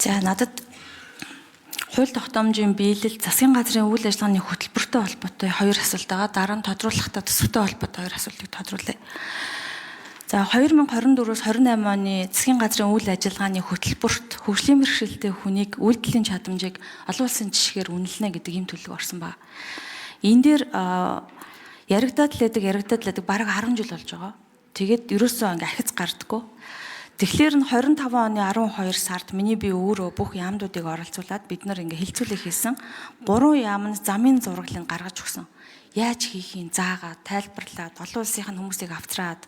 За надад хууль тогтоомжийн биелэл засгийн газрын үйл ажиллагааны хөтөлбөртэй холбоотой хоёр асуулт байгаа. Дараа нь тодруулахтай төсөвтэй холбоотой хоёр асуултыг тодруулъя. За 2024-өөс 28 оны засгийн газрын үйл ажиллагааны хөтөлбөрт хөгжлийн бэрхшээлтэй хүнийг үйлдэлийн чадамжийг олон улсын жишгээр үнэлнэ гэдэг ийм төлөв орсон ба. Энэ дээр яригадад лээдэг бараг 10 жил болж байгаа. Тэгээд ерөөсөө ингээ ахиц гардаггүй. Тэгэхээр нь 25 оны 12 сард миний би өөрөө бүх яамдуудыг оролцуулаад бид нар ингээ хилцүүлэг хийсэн. 3 яамд замын зураглыг гаргаж өгсөн. Яаж хийхин заагаа тайлбарлаад олон улсын хүмүүсийг авчраад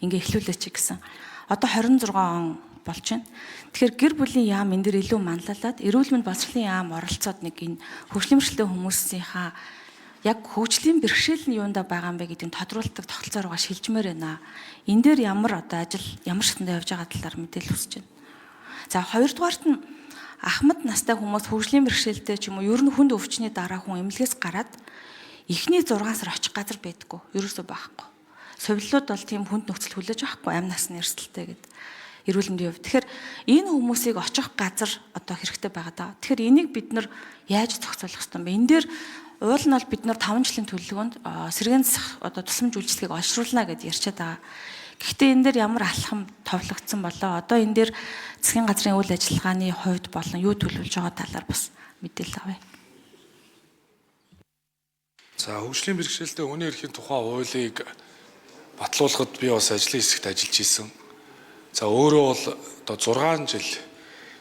ингээ эхлүүлээч гэсэн. Одоо 26 он болж байна. Тэгэхээр гэр бүлийн яам энэ дэр илүү манлайлаад эрүүл мэнд боловсролын яам оролцоод нэг энэ хөгжлийн бэрхшээлтэй хүмүүсийнхаа яг хөгжлийн бэрхшээл нь юундаа байгаа юм бэ гэдгийг тодруулдаг тогтолцоороо шилжмээр байна. Энэ дээр ямар одоо ажил ямар шатнд явж байгаа талаар мэдээлэл хүсэж байна. За хоёрдугаарт нь ахмад настай хүмүүс хөгжлийн бэрхшээлтэй ч юм уу ер нь хүнд өвчний дараа хүн эмнэлгээс гараад эхний 6 сар очих газар байдаггүй. Ерөөсөө байхгүй. Совиллууд бол тийм хүнд нөхцөл хүлээж авахгүй амь насны эрсдэлтэй гэдэг эрүүл мэндийн хувьд. Тэгэхээр энэ хүмүүсийг очих газар одоо хэрэгтэй байгаа даа. Тэгэхээр энийг бид нар яаж зохицуулах ёстой юм бэ? Энэ дээр уул нь бол бид нар 5 жилийн төлөвлөгөөнд сэргээн засах одоо тусламж үйлчлэгийг олшруулна гэж ярьчаад байгаа. Гэхдээ энэ дээр ямар алхам товлогдсон болоо? Одоо энэ дээр засгийн газрын үйл ажиллагааны хувьд болон юу төлөвлөж байгаа талаар бас мэдээлэл авъя. За хөгжлийн бэрхшээлтэй хүний эрхийн тухай хуулийг батлуулахад би бас ажлын хэсэгт ажиллаж исэн. За өөрөө бол одоо 6 жил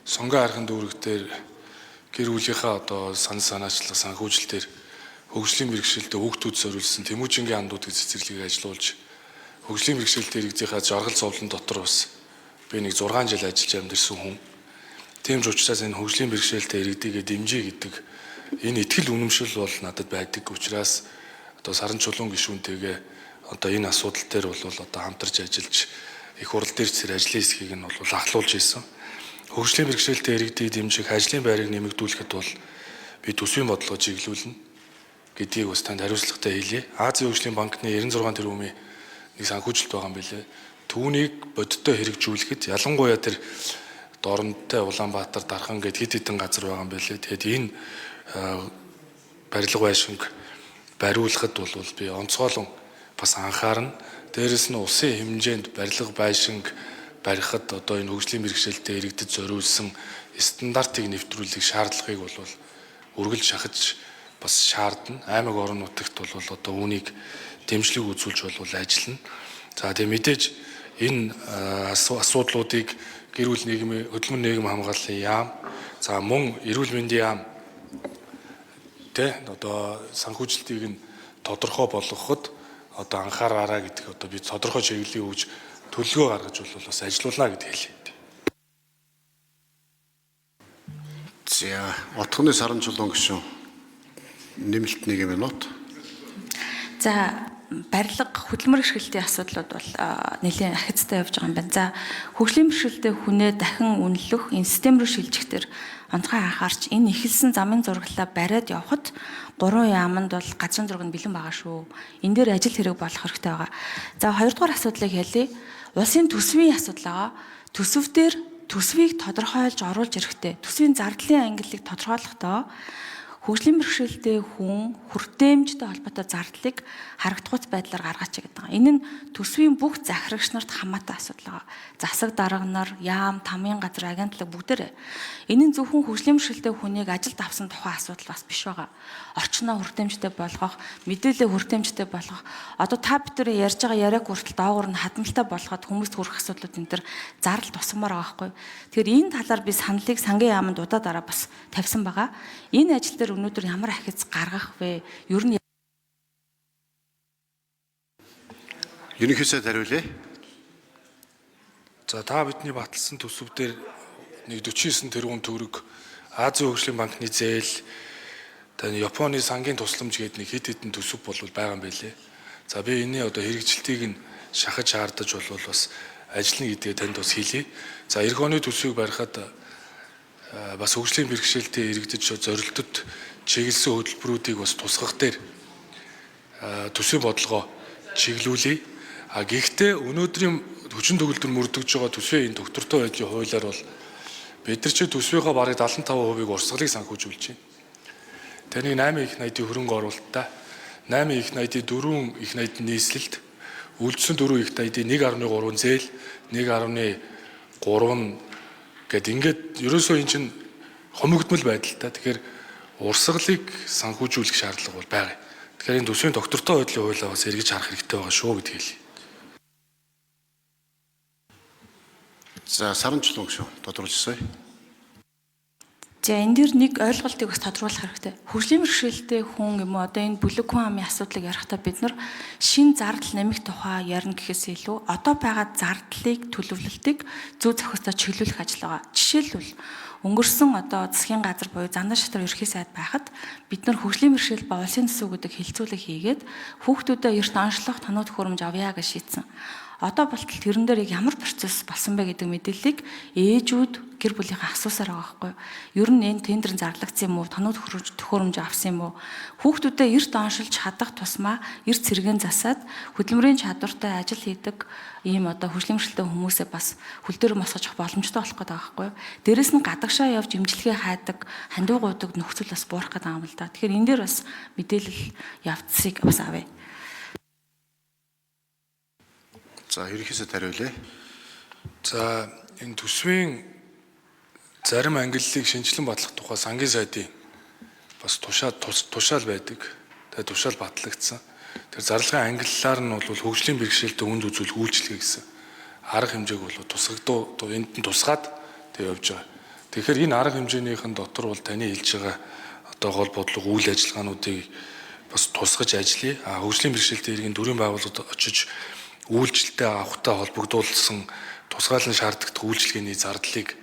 сонгоо харахын дүүрэгтэр гэр бүлийнхаа одоо санаачлах санхүүжилтээр хөгжлийн бэрхшээлтэй хүүхдүүд зориулсан Тэмүүжингийн андууд гэж цэцэрлэгийг ажиллуулж хөгжлийн бэрхшээлтэй иргэдийнхаа жаргал зовлон дотор бас би нэг 6 жил ажиллаж амьдэрсэн хүн. Тийм ч учраас энэ хөгжлийн бэрхшээлтэй иргэдийгээ дэмжиж гэдэг энэ итгэл үнэмшил бол надад байдаг учраас одоо саран чулуун гишүүнтэйгээ одоо энэ асуудал дээр бол одоо хамтарч ажиллаж их хурал дээр цэр ажлын хэсгийг нь бол ахлуулж ийсэн. Хөгжлийн бэрхшээлтэй иргэдийг дэмжих ажлын байрыг нэмэгдүүлэхэд бол би төсвийн бодлого чиглүүлнэ гэдгийг бас танд хариуцлагатай хэлье. Азийн хөгжлийн банкны 96 тэрбумын нэг санхүүжилт байгаа юм билээ. Түүнийг бодиттой хэрэгжүүлэхэд ялангуяа тэр Дорнодтой Улаанбаатар Дархан гэд хэд хэдэн газар байгаа юм билээ. Тэгэхэд энэ барилга байшинг бариулахад бол би онцгойлон бас анхаарна. Дээрэс нь улсын хэмжээнд барилга байшинг барихад одоо энэ хөгжлийн бэрхшээлтэй иргэдэд зориулсан стандартыг нэвтрүүлэх шаардлагыг бол үргэлж шахаж бас шаардна. Аймаг орон нутагт бол одоо үүнийг дэмжлэг үзүүлж бол ажиллана. За тийм мэдээж энэ асуудлуудыг гэр бүл нийгмийн хөдөлмөр нийгэм хамгааллын яам, за мөн эрүүл мэндийн яам одоо санхүүжилтийг нь тодорхой болгоход одоо анхаараараа гэдэг одоо би тодорхой чиглэлийг өгж төлөвлөгөө гаргаж бол бас ажиллаулна гэдэг хэлээ. За отгоны саран чулуун гишүүн нэмэлт 1 минут. За барилга хөдөлмөр эрхлэлтийн асуудлууд бол нэлээд ахицтай явж байгаа юм байна. За хөгжлийн бэрхшээлтэй хүнээ дахин үнэлэх энэ систем рүү шилжихдээ онцгой анхаарч энэ эхэлсэн замын зураглалаа бариад явхад 3 яамд бол газрын зураг нь бэлэн байгаа шүү. Энэ дээр ажил хэрэг болох хэрэгтэй байгаа. За хоёрдугаар асуудлыг хэлье. Улсын төсвийн асуудал байгаа. Төсөв дээр төсвийг тодорхойлж оруулж ирэхтэй. Төсвийн зардлын ангиллыг тодорхойлохдоо хөгжлийн бэрхшээлтэй хүн хүртээмжтэй холбоотой зардлыг харагдахуйц байдлаар гаргаач гэдэг байгаа. Энэ нь төсвийн бүх захирагч нарт хамаатай асуудал байгаа. Засаг дарга нар, яам, тамийн газар, агентлаг бүгдээрээ. Энэ нь зөвхөн хөгжлийн бэрхшээлтэй хүнийг ажилд авсан тухай асуудал бас биш байгаа. Орчноо хүртээмжтэй болгох, мэдээлэл хүртээмжтэй болгох. Одоо та бүхэн ярьж байгаа яриаг хүртэл доогуур нь хадмалтай болгоод хүмүүст хүрэх асуудлууд энэ төр зардал тусмаар байгаа байхгүй. Тэгэхээр энэ талаар би саналыг сангийн яамд удаа дараа бас тавьсан байгаа. Энэ ажил дээр өнөөдөр ямар ахиц гаргах вэ? Ер нь Ерөнхийдөө хариулъя. За та бидний баталсан төсөв дээр нэг 49 тэрбум төгрөг Азийн хөгжлийн банкны зээл таны Японы сангийн тусламж гэдэг нэг хэд хэдэн төсөв бол байгаа юм байлээ. За би энэ одоо хэрэгжилтийг нь шахаж хаардаж бол бас ажиллана гэдгээ танд бас хэлье. За эх оны төсвийг барихад бас хөгжлийн бэрхшээлтэй иргэдэд зорилтод чиглэсэн хөтөлбөрүүдийг бас тусгах дээр төсвийн бодлогоо чиглүүлье. Гэхдээ өнөөдрийн хүчин төгөлдөр мөрдөгж байгаа төсвийн энэ доктортой байдлын хуулиар бол бид нар чи төсвийнхөө бараг 75%-ийг урсгалыг санхүүжүүлж байна. Таны 8 их найдын хөрөнгө оруулалттай 8 их найдын 4 их найдын нийслэлд үлдсэн 4 их найдын 1.3 зээл 1.3 гэд ингээд ерөөсөө эн чинь хомигдмал байдалтай. Тэгэхээр урсгалыг санхүүжүүлэх шаардлага бол байгаа. Тэгэхээр энэ төсвийн доктортой байдлын хуулиа бас эргэж харах хэрэгтэй байгаа шүү гэдгийг хэлье. За Саран Чулуун гүшүүн тодруулжсай. За энэ дэр нэг ойлголтыг бас тодруулах хэрэгтэй. Хөгжлийн бэрхшээлтэй хүн юм уу одоо энэ бүлэг хүн амын асуудлыг ярихдаа бид нар шин зардал нэмэх тухай ярина гэхээс илүү одоо байгаа зардлыг төлөвлөлтийг зөв зохистой чиглүүлэх ажил байгаа. Жишээлбэл өнгөрсөн одоо засгийн газар буюу Зандан шатар ерхий сайд байхад бид нар хөгжлийн бэрхшээл ба улсын төсөв гэдэг хилцүүлэг хийгээд хүүхдүүдэд эрт онцлох тоног төхөөрөмж авъя гэж шийдсэн. Одоо болтол тэрэн дээр ямар процесс болсон бэ гэдэг мэдээллийг ээжүүд гэр бүлийнхээ асуусаар байгаа байхгүй юу? Ер нь энэ тендерын зарлагдсан юм уу? Тоног төхөөрөмж авсан юм уу? Хүүхдүүдэд эрт оншилж хадах тусмаа эрт цэргэн засаад хөдөлмөрийн чадвартай ажил хийдэг ийм одоо хөгжлийн бэрхшээлтэй хүмүүсээ бас хөл дээр мосгож боломжтой болох гэдэг байгаа байхгүй юу? Дээрэс нь гадагшаа явж имжлэгээ хайдаг, хандив гуудаг нөхцөл бас буурах гэдэг юм л да. Тэгэхээр энэ дээр бас мэдээлэл явцсыг бас авъя. За ерөнхийдөө хариулъя. За энэ төсвийн зарим ангиллыг шинжилэн батлах тухай сангийн сайдын бас тушаал байдаг. Тэгээ тушаал батлагдсан. Тэр зарлагын ангиллаар нь бол хөгжлийн бэрхшээлтэй үнд үзүүлэх үйлчлэгээ гэсэн арга хэмжээг бол энд нь тусгаад тэг явж байгаа. Тэгэхээр энэ арга хэмжээнийхэн дотор бол таны хэлж байгаа одоо гол бодлого үйл ажиллагаануудыг бас тусгаж ажиллая. Хөгжлийн бэрхшээлтэй иргэн төрийн байгууллагад очиж үйлчлэлтэй авахтай холбогдуулсан тусгаалan шаарддаг үйлчлэгээний зардлыг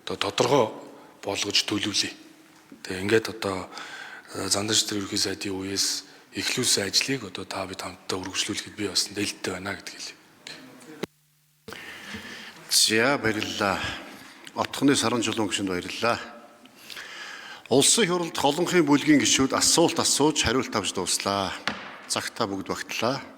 одоо тодорхой болгож төлөвлөе. Тэгээ ингээд одоо Зандан шатар ерхий сайдын үеэс эхлүүлсэн ажлыг одоо та бид хамтдаа үргэлжлүүлэхэд би бас нээлттэй байна гэдгийг хэлье. За баярлалаа. Отгоны Саран Чулуун гүшүүнд баярлалаа. Улсын хурлд холонхын бүлгийн гишүүд асуулт асууж хариулт авч дууслаа. Цагтаа бүгд багтлаа.